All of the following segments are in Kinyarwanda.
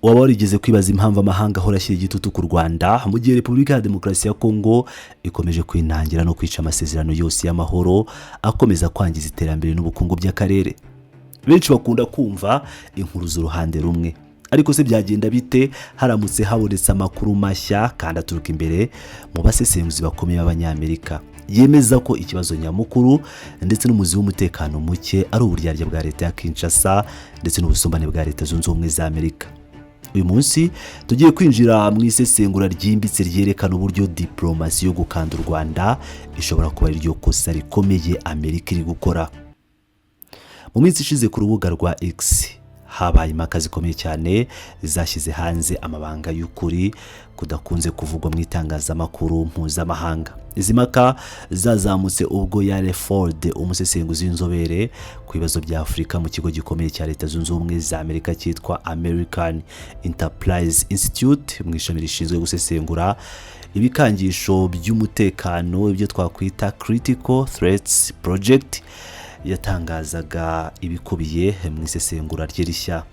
waba warigeze kwibaza impamvu amahanga ahora ashyira igitutu ku Rwanda mu gihe Repubulika ya Demokarasi ya Kongo ikomeje kwinangira no kwica amasezerano yose y'amahoro akomeza kwangiza iterambere n'ubukungu by'akarere? Benshi bakunda kumva inkuru z'uruhande rumwe, ariko se byagenda bite haramutse habonetse amakuru mashya kandi aturuka imbere mu basesenguzi bakomeye b'Abanyamerika yemeza ko ikibazo nyamukuru ndetse n'umuzi w'umutekano muke ari uburyarya bwa leta ya Kinshasa ndetse n'ubusumbane bwa Leta Zunze Ubumwe za Amerika? Uyu munsi tugiye kwinjira mu isesengura ryimbitse ryerekana uburyo diplomasi yo gukanda u Rwanda ishobora kuba iryo kosa rikomeye Amerika iri gukora. Mu minsi ishize ku rubuga rwa X habaye impaka zikomeye cyane zashyize hanze amabanga y'ukuri kudakunze kuvugwa mu itangazamakuru mpuzamahanga. Izi mpaka zazamutse ubwo Yale Ford, umusesenguzi w'inzobere ku bibazo bya Afurika mu kigo gikomeye cya Leta Zunze Ubumwe za Amerika cyitwa American Enterprise Institute mu ishami rishinzwe gusesengura ibikangisho by'umutekano, ibyo twakwita Critical Threats Project, yatangazaga ibikubiye mu isesengura rye rishya.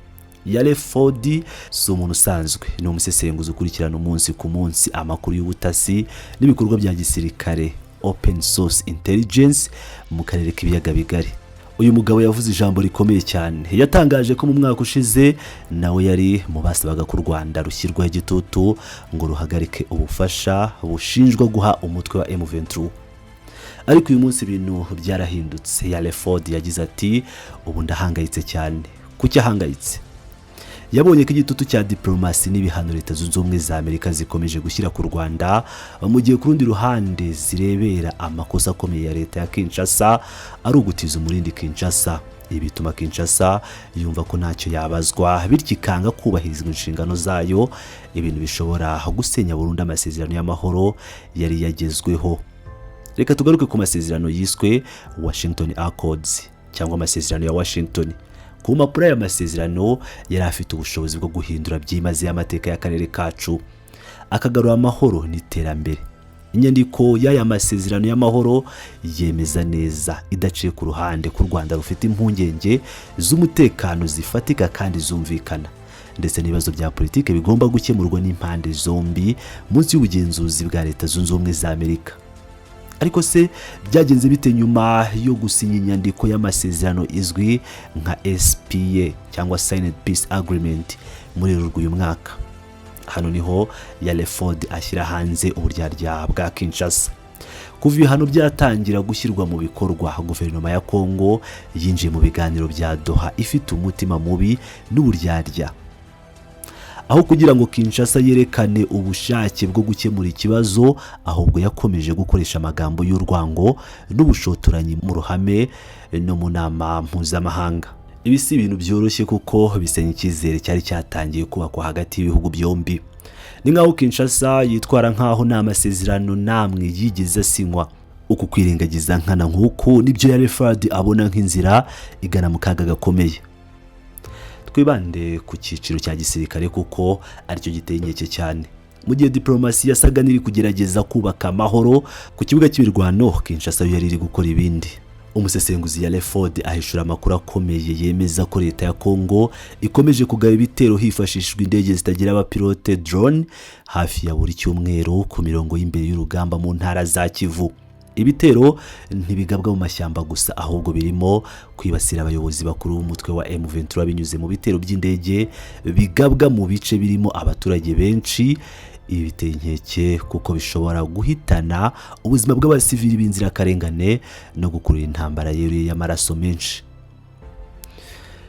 Yale Ford si umuntu usanzwe, ni umusesenguzi ukurikirana umunsi ku munsi amakuru y'ubutasi n'ibikorwa bya gisirikare, open source intelligence mu karere k'ibiyaga bigari. Uyu mugabo yavuze ijambo rikomeye cyane. Yatangaje ko mu mwaka ushize nawe yari mu basabaga ko u Rwanda rushyirwaho igitutu ngo ruhagarike ubufasha bushinjwa guha umutwe wa M23. Ariko uyu munsi ibintu byarahindutse. Yale Ford yagize ati, ubu ndahangayitse cyane. Kuki ahangayitse? Yabonye ko igitutu cya diplomasi n'ibihano Leta Zunze Ubumwe za Amerika zikomeje gushyira ku Rwanda mu gihe ku rundi ruhande zirebera amakosa akomeye ya leta ya Kinshasa ari ugutiza umurindi Kinshasa. Ibi bituma Kinshasa yumva ko ntacyo yabazwa, bityo ikanga kubahiriza inshingano zayo, ibintu bishobora gusenya burundu amasezerano y'amahoro yari yagezweho. Reka tugaruke ku masezerano yiswe Washington Accords cyangwa amasezerano ya Washington. Ku mpapuro y'amasezerano yari afite ubushobozi bwo guhindura byimaze amateka y'akarere kacu, akagarura amahoro n'iterambere. Inyandiko y'aya masezerano y'amahoro yemeza neza idaciye ku ruhande ko u Rwanda rufite impungenge z'umutekano zifatika kandi zumvikana, ndetse n'ibibazo bya politike bigomba gukemurwa n'impande zombi munsi y'ubugenzuzi bwa Leta Zunze Ubumwe za Amerika. Ariko se byagenze bite nyuma yo gusinya inyandiko y'amasezerano izwi nka SPA cyangwa Signed Peace Agreement muri uyu mwaka? Hano niho Yale Ford ashyira hanze uburyarya bwa Kinshasa. Kuva ibihano byatangira gushyirwa mu bikorwa, guverinoma ya Kongo yinjiye mu biganiro bya Doha ifite umutima mubi n'uburyarya. Aho kugira ngo Kinshasa yerekane ubushake bwo gukemura ikibazo, ahubwo yakomeje gukoresha amagambo y'urwango n'ubushotoranyi mu ruhame no mu nama mpuzamahanga. Ibi si ibintu byoroshye kuko bisenya icyizere cyari cyatangiye kubakwa hagati y'ibihugu byombi. Ni nkaho Kinshasa yitwara nkaho nta masezerano namwe yigeze asinywa. Uku kwirengagiza nkana nk'uku nibyo Yale Ford abona nk'inzira igana mu kaga gakomeye. Twibande ku cyiciro cya gisirikare kuko aricyo giteye inkeke cyane. Mu gihe diplomasi yasaga n'iri kugerageza kubaka amahoro ku kibuga cy'ibirwano, Kinshasa yari iri gukora ibindi. Umusesenguzi Yale Ford ahishura amakuru akomeye yemeza ko leta ya Kongo ikomeje kugaba ibitero hifashishijwe indege zitagira abapilote drone hafi ya buri cyumweru ku mirongo y'imbere y'urugamba mu ntara za Kivu. Ibitero ntibigabwa mu mashyamba gusa, ahubwo birimo kwibasira abayobozi bakuru b'umutwe wa M23 binyuze mu bitero by'indege bigabwa mu bice birimo abaturage benshi. Ibi biteye inkeke kuko bishobora guhitana ubuzima bw'abasivili b'inzirakarengane no gukurura intambara yeruye y'amaraso menshi.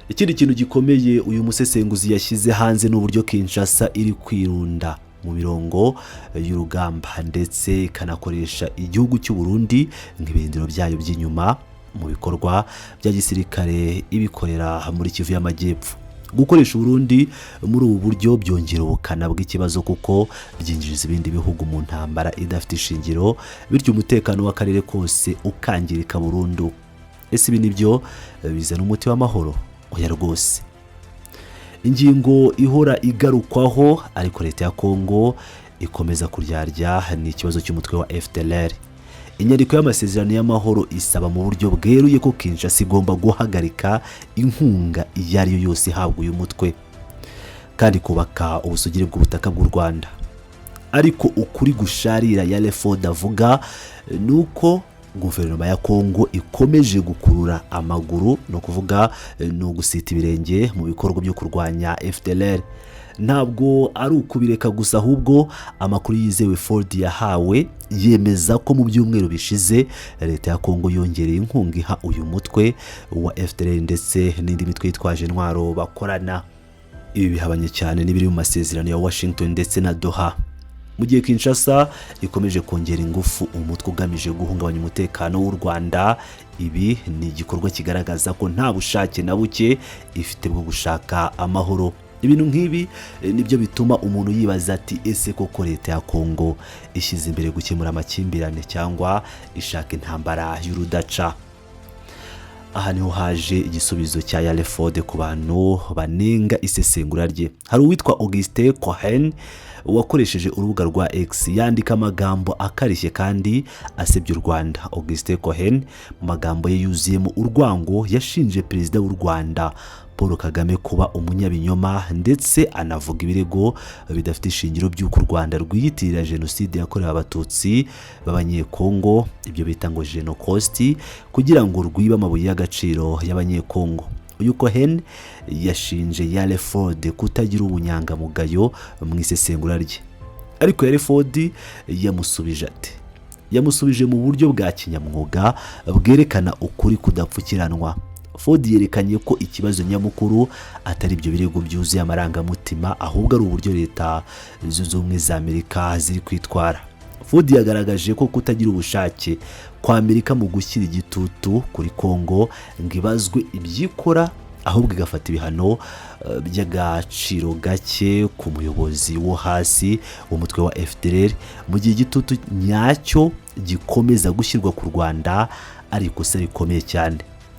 Ikindi kintu gikomeye uyu musesenguzi yashyize hanze n'uburyo Kinshasa iri kwirunda mu mirongo y'urugamba ndetse ikanakoresha igihugu cy'u Burundi nk'ibirindiro byayo by'inyuma mu bikorwa bya gisirikare ibikorera muri Kivu y'Amajyepfo. Gukoresha Burundi muri ubu buryo byongera ubukana bw'ikibazo kuko byinjiriza ibindi bihugu mu ntambara idafite ishingiro, bityo umutekano w'akarere kose ukangirika burundu. Ese ibi nibyo bizana umuti w'amahoro? Oya rwose. Ingingo ihora igarukwaho ariko leta ya Kongo ikomeza kuryarya ni ikibazo cy'umutwe wa FDLR. Inyandiko y'amasezerano y'amahoro isaba mu buryo bweruye ko Kinshasa igomba guhagarika inkunga iyo ari yo yose ihabwa uyu mutwe. kandi kubaka ubusugire bw'ubutaka bw'u Rwanda. Ariko ukuri gusharira Yale Ford avuga nuko guverinoma ya Kongo ikomeje gukurura amaguru, no kuvuga no gusita ibirenge mu bikorwa byo kurwanya FDLR. Ntabwo ari ukubireka gusa, ahubwo amakuru yizewe Ford yahawe yemeza ko mu byumweru bishize leta ya Kongo yongereye inkunga iha uyu mutwe wa FDLR ndetse n'indi mitwe yitwaje intwaro bakorana. Ibi bihabanye cyane n'ibiri mu masezerano ya Washington ndetse na Doha. Mu gihe Kinshasa ikomeje kongera ingufu umutwe ugamije guhungabanya umutekano w'u Rwanda, ibi ni igikorwa kigaragaza ko nta bushake na buke ifite bwo gushaka amahoro. Ibintu nk'ibi nibyo bituma umuntu yibaza ati ese koko leta ya Kongo ishyize imbere gukemura amakimbirane cyangwa ishaka intambara y'urudaca? Aha niho haje igisubizo cya Yale Ford ku bantu banenga isesengura rye. Hari uwitwa Auguste Cohen wakoresheje urubuga rwa X yandika amagambo akarishye kandi asebya u Rwanda. Auguste Cohen mu magambo ye yuzuyemo urwango yashinje perezida w'u Rwanda Paul Kagame kuba umunyabinyoma, ndetse anavuga ibirego bidafite ishingiro by'uko u Rwanda rwiyitirira jenoside yakorewe abatutsi b'abanyekongo, ibyo bita ngo Genocost, kugira ngo rwibe amabuye y'agaciro y'abanyekongo. Uyu Cohen yashinje Yale Ford kutagira ubunyangamugayo mu isesengura rye. Ariko Yale Ford yamusubije ati, yamusubije mu buryo bwa kinyamwuga bwerekana ukuri kudapfukiranwa. Ford yerekanye ko ikibazo nyamukuru atari ibyo birego byuzuye amarangamutima, ahubwo ari uburyo leta zunze ubumwe za Amerika ziri kwitwara. Ford yagaragaje ko kutagira ubushake kwa Amerika mu gushyira igitutu kuri Kongo ngo ibazwe ibyikora, ahubwo igafata ibihano by'agaciro gake ku muyobozi wo hasi w'umutwe wa FDLR, mu gihe igitutu nyacyo gikomeza gushyirwa ku Rwanda ari ikosa rikomeye cyane.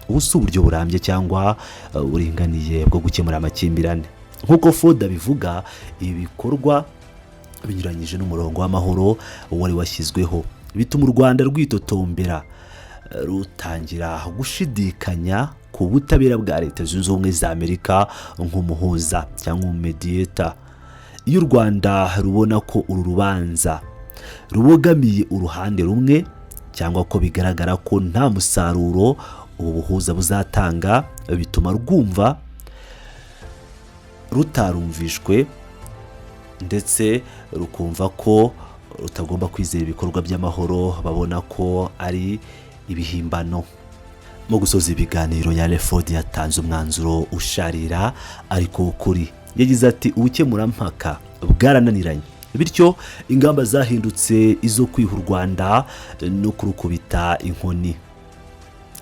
Ubu si uburyo burambye cyangwa buringaniye bwo gukemura amakimbirane. Nk'uko Ford abivuga, ibi bikorwa binyuranyije n'umurongo w'amahoro wari washyizweho, bituma u Rwanda rwitotombera, rutangira gushidikanya ku butabera bwa leta zunze ubumwe za Amerika nk'umuhuza cyangwa umumediator. Iyo u Rwanda rubona ko uru rubanza rubogamiye uruhande rumwe, cyangwa ko bigaragara ko nta musaruro ubu buhuza buzatanga, bituma rwumva rutarumvishwe ndetse rukumva ko rutagomba kwizera ibikorwa by'amahoro babona ko ari ibihimbano. Mu gusoza ibiganiro, Yale Ford yatanze umwanzuro usharira ariko ukuri. Yagize ati ubukemurampaka bwarananiranye, bityo ingamba zahindutse izo kwiha u Rwanda no kurukubita inkoni.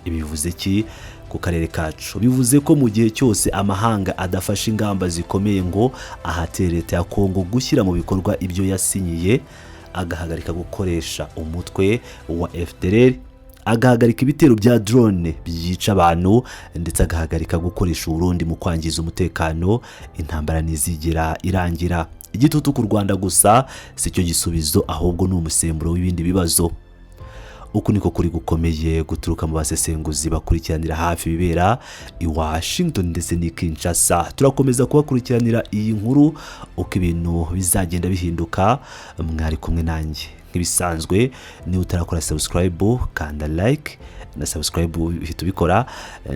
Ibi bivuze ki ku karere kacu? Bivuze ko mu gihe cyose amahanga adafashe ingamba zikomeye ngo ahatere leta ya Kongo gushyira mu bikorwa ibyo yasinyiye, agahagarika gukoresha umutwe wa FDLR, agahagarika ibitero bya drone byica abantu, ndetse agahagarika gukoresha Burundi mu kwangiza umutekano, intambara ntizigera irangira. Igitutu ku Rwanda gusa si cyo gisubizo, ahubwo ni umusemburo w'ibindi bibazo. Uku niko kuri gukomeye guturuka mu basesenguzi bakurikiranira hafi bibera i Washington ndetse n'i Kinshasa. Turakomeza kubakurikiranira iyi nkuru uko ibintu bizagenda bihinduka. Mwari kumwe nanjye nk'ibisanzwe. Ni utarakora subscribe, kanda like na subscribe uhita ubikora,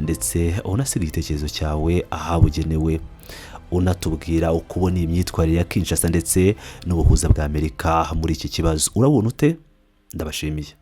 ndetse unasiga igitekerezo cyawe ahabugenewe, unatubwira uko ubona imyitwarire ya Kinshasa ndetse n'ubuhuza bwa Amerika muri iki kibazo. Urabona ute? Ndabashimiye.